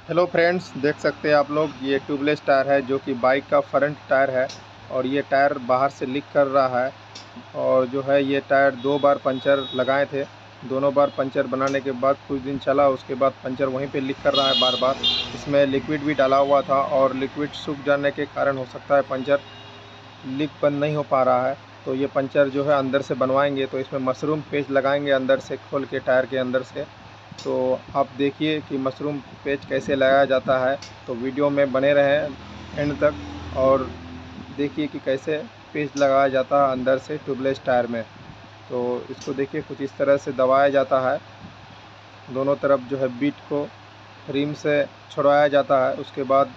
Hello friends, देख सकते हैं आप लोग, ये ट्यूबलेस टायर है जो कि बाइक का फ्रंट टायर है। और ये टायर बाहर से लीक कर रहा है। और जो है ये टायर 2 बार पंचर लगाए थे। दोनों बार पंचर बनाने के बाद कुछ दिन चला, उसके बाद पंचर वहीं पे लीक कर रहा है बार बार। इसमें लिक्विड भी डाला हुआ था और लिक्विड सूख जाने के कारण हो सकता है पंचर लीक बंद नहीं हो पा रहा है। तो ये पंचर जो है अंदर से बनवाएंगे, तो इसमें मशरूम पेच लगाएंगे अंदर से खोल के, टायर के अंदर से। तो आप देखिए कि मशरूम पेच कैसे लगाया जाता है। तो वीडियो में बने रहें एंड तक और देखिए कि कैसे पेच लगाया जाता है अंदर से ट्यूबलेस टायर में। तो इसको देखिए, कुछ इस तरह से दबाया जाता है। दोनों तरफ जो है बीट को रिम से छुड़वाया जाता है, उसके बाद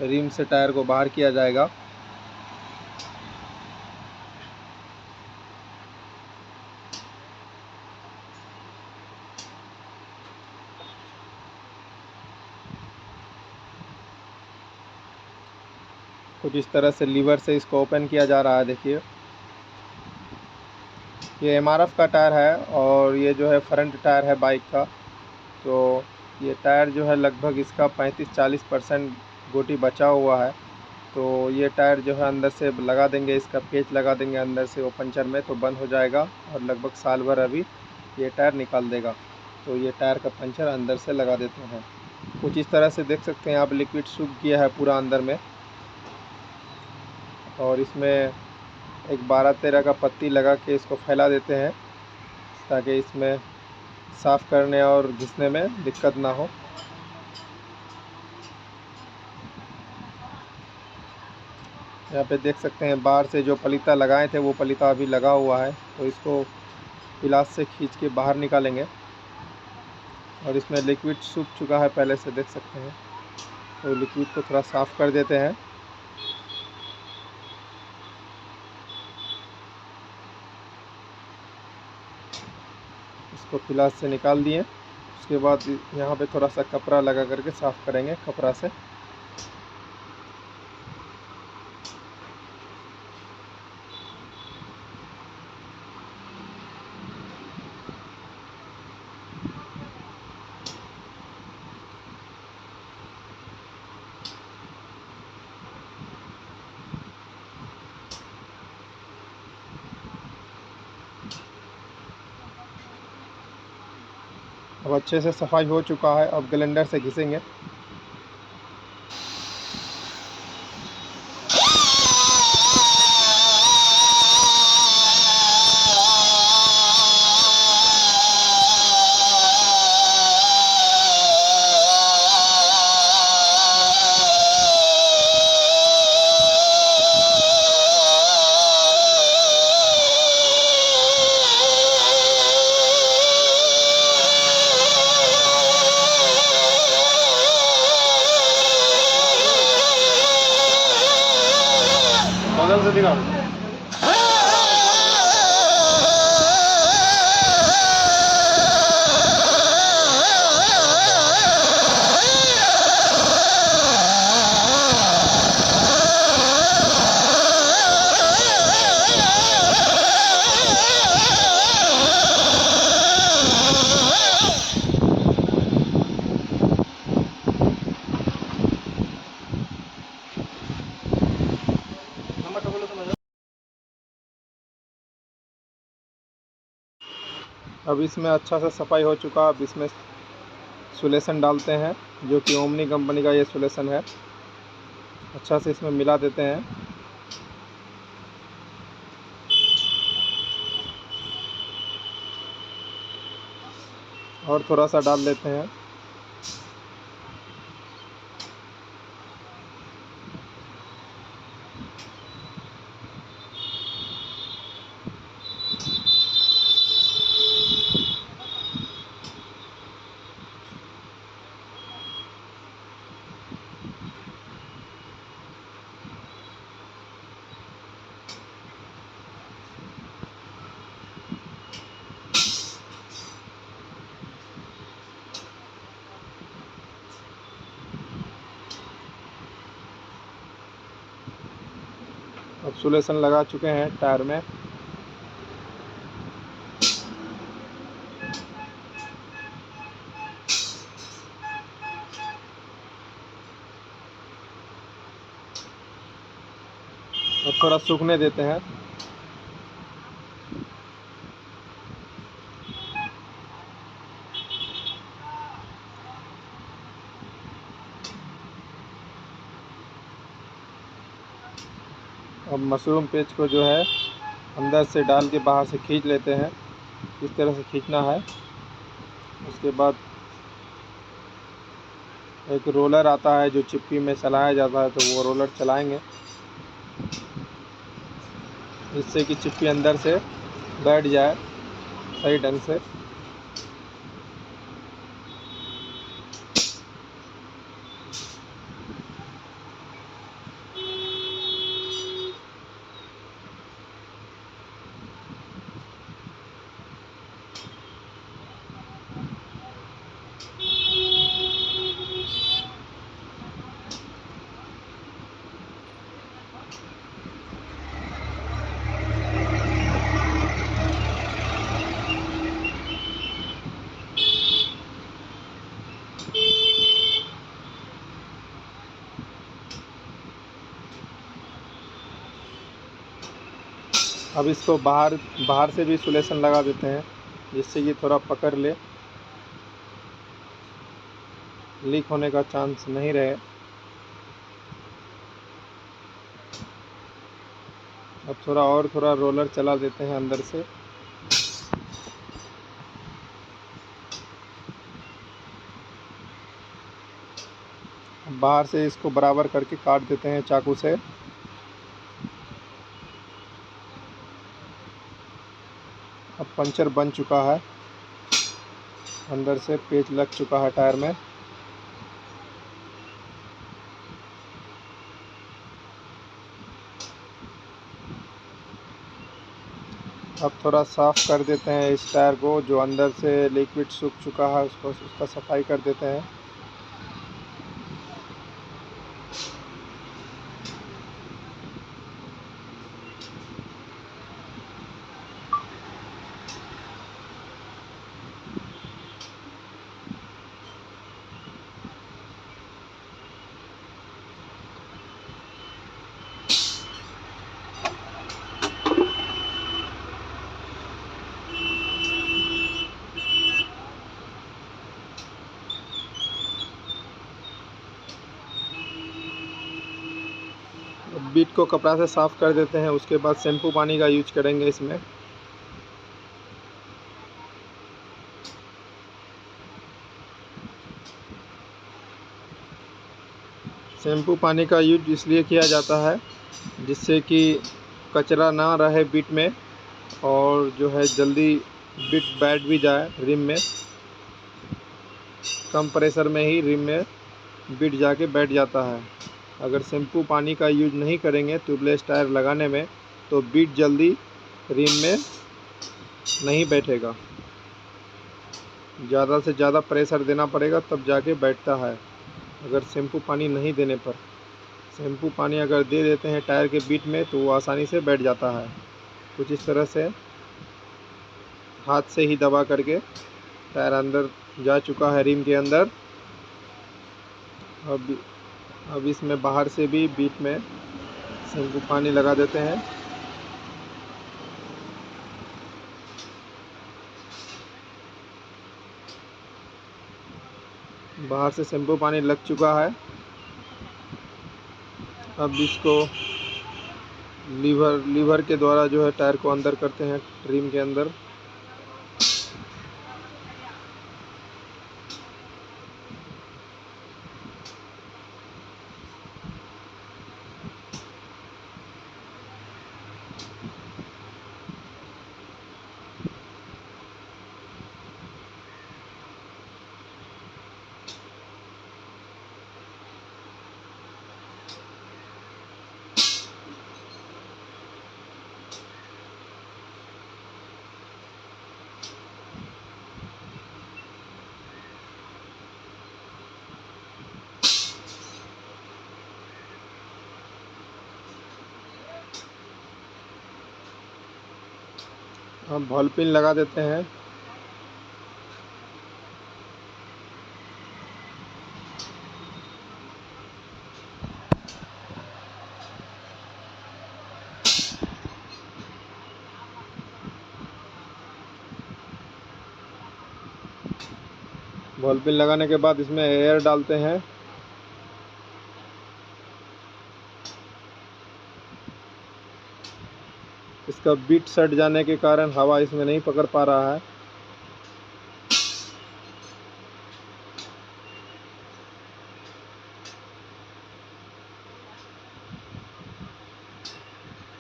रिम से टायर को बाहर किया जाएगा। कुछ इस तरह से लीवर से इसको ओपन किया जा रहा है। देखिए, ये एमआरएफ का टायर है और ये जो है फ्रंट टायर है बाइक का। तो ये टायर जो है लगभग इसका 35-40% गोटी बचा हुआ है। तो ये टायर जो है अंदर से लगा देंगे, इसका पेच लगा देंगे अंदर से वो पंचर में, तो बंद हो जाएगा और लगभग साल भर अभी ये टायर निकाल देगा। तो ये टायर का पंचर अंदर से लगा देते हैं। कुछ इस तरह से देख सकते हैं आप, लिक्विड सूख गया है पूरा अंदर में। और इसमें एक 12-13 का पत्ती लगा के इसको फैला देते हैं ताकि इसमें साफ़ करने और घिसने में दिक्कत ना हो। यहाँ पे देख सकते हैं बाहर से जो पलीता लगाए थे वो पलीता अभी लगा हुआ है। तो इसको पिलास से खींच के बाहर निकालेंगे। और इसमें लिक्विड सूख चुका है पहले से, देख सकते हैं। तो लिक्विड को थोड़ा साफ़ कर देते हैं। इसको पिलास से निकाल दिए। उसके बाद यहाँ पे थोड़ा सा कपड़ा लगा करके साफ़ करेंगे कपड़ा से। अब अच्छे से सफाई हो चुका है, अब ग्राइंडर से घिसेंगे। बगल से दिखाओ। अब इसमें अच्छा सा सफाई हो चुका। अब इसमें सोल्यूशन डालते हैं, जो कि ओमनी कंपनी का ये सोल्यूशन है। अच्छा से इसमें मिला देते हैं। और थोड़ा सा डाल देते हैं। अब सोल्यूशन लगा चुके हैं टायर में। और थोड़ा सूखने देते हैं। अब मशरूम पेच को जो है अंदर से डाल के बाहर से खींच लेते हैं। इस तरह से खींचना है। उसके बाद एक रोलर आता है जो चिप्पी में चलाया जाता है, तो वो रोलर चलाएंगे जिससे कि चिप्पी अंदर से बैठ जाए सही ढंग से। अब इसको बाहर से भी सुलेशन लगा देते हैं जिससे कि थोड़ा पकड़ ले, लीक होने का चांस नहीं रहे। अब थोड़ा रोलर चला देते हैं अंदर से। बाहर से इसको बराबर करके काट देते हैं चाकू से। अब पंचर बन चुका है, अंदर से पेच लग चुका है टायर में। अब थोड़ा साफ़ कर देते हैं इस टायर को, जो अंदर से लिक्विड सूख चुका है उसका सफाई कर देते हैं। बीट को कपड़ा से साफ़ कर देते हैं। उसके बाद शैम्पू पानी का यूज करेंगे इसमें। शैम्पू पानी का यूज इसलिए किया जाता है जिससे कि कचरा ना रहे बीट में, और जो है जल्दी बीट बैठ भी जाए रिम में। कम प्रेशर में ही रिम में बीट जाके बैठ जाता है। अगर शैम्पू पानी का यूज नहीं करेंगे ट्यूबलेस टायर लगाने में, तो बीट जल्दी रिम में नहीं बैठेगा। ज़्यादा से ज़्यादा प्रेशर देना पड़ेगा तब जाके बैठता है, अगर शैम्पू पानी नहीं देने पर। शैम्पू पानी अगर दे देते हैं टायर के बीट में तो वो आसानी से बैठ जाता है। कुछ इस तरह से हाथ से ही दबा करके टायर अंदर जा चुका है रिम के अंदर। अब इसमें बाहर से भी बीट में शैम्पू पानी लगा देते हैं। बाहर से शैम्पू पानी लग चुका है। अब इसको लीवर के द्वारा जो है टायर को अंदर करते हैं रिम के अंदर। अब बॉल पिन लगा देते हैं। बॉल पिन लगाने के बाद इसमें एयर डालते हैं। इसका बिट सट जाने के कारण हवा इसमें नहीं पकड़ पा रहा है।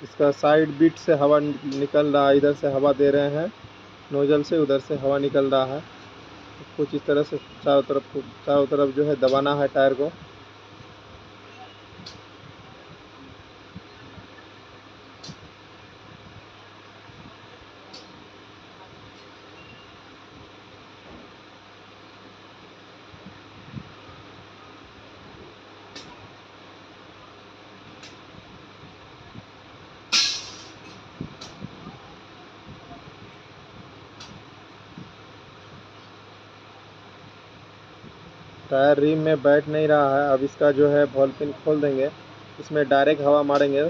इसका साइड बिट से हवा निकल रहा है, इधर से हवा दे रहे हैं नोजल से, उधर से हवा निकल रहा है। कुछ इस तरह से चारों तरफ जो है दबाना है टायर को। टायर रिम में बैठ नहीं रहा है। अब इसका जो है बॉल पिन खोल देंगे, इसमें डायरेक्ट हवा मारेंगे।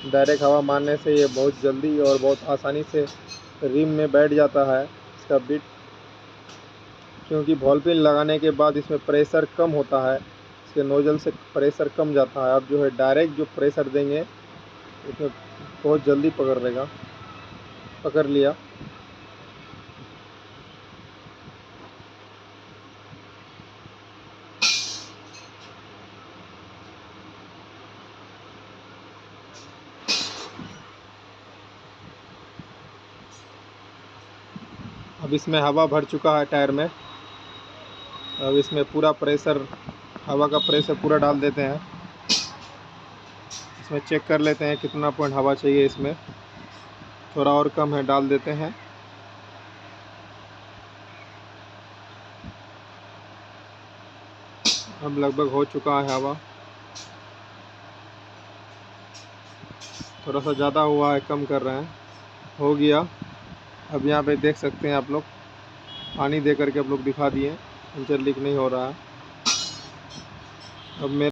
डायरेक्ट हवा मारने से ये बहुत जल्दी और बहुत आसानी से रिम में बैठ जाता है इसका बिट, क्योंकि बॉल पिन लगाने के बाद इसमें प्रेशर कम होता है, इसके नोजल से प्रेशर कम जाता है। अब जो है डायरेक्ट जो प्रेशर देंगे इसमें बहुत जल्दी पकड़ लेगा। पकड़ लिया। अब इसमें हवा भर चुका है टायर में। अब इसमें पूरा प्रेशर, हवा का प्रेशर पूरा डाल देते हैं। इसमें चेक कर लेते हैं कितना पॉइंट हवा चाहिए। इसमें थोड़ा और कम है, डाल देते हैं। अब लगभग हो चुका है हवा, थोड़ा सा ज़्यादा हुआ है, कम कर रहे हैं। हो गया। अब यहाँ पे देख सकते हैं आप लोग, पानी दे करके आप लोग दिखा दिए, पंचर लीक नहीं हो रहा है। अब मैं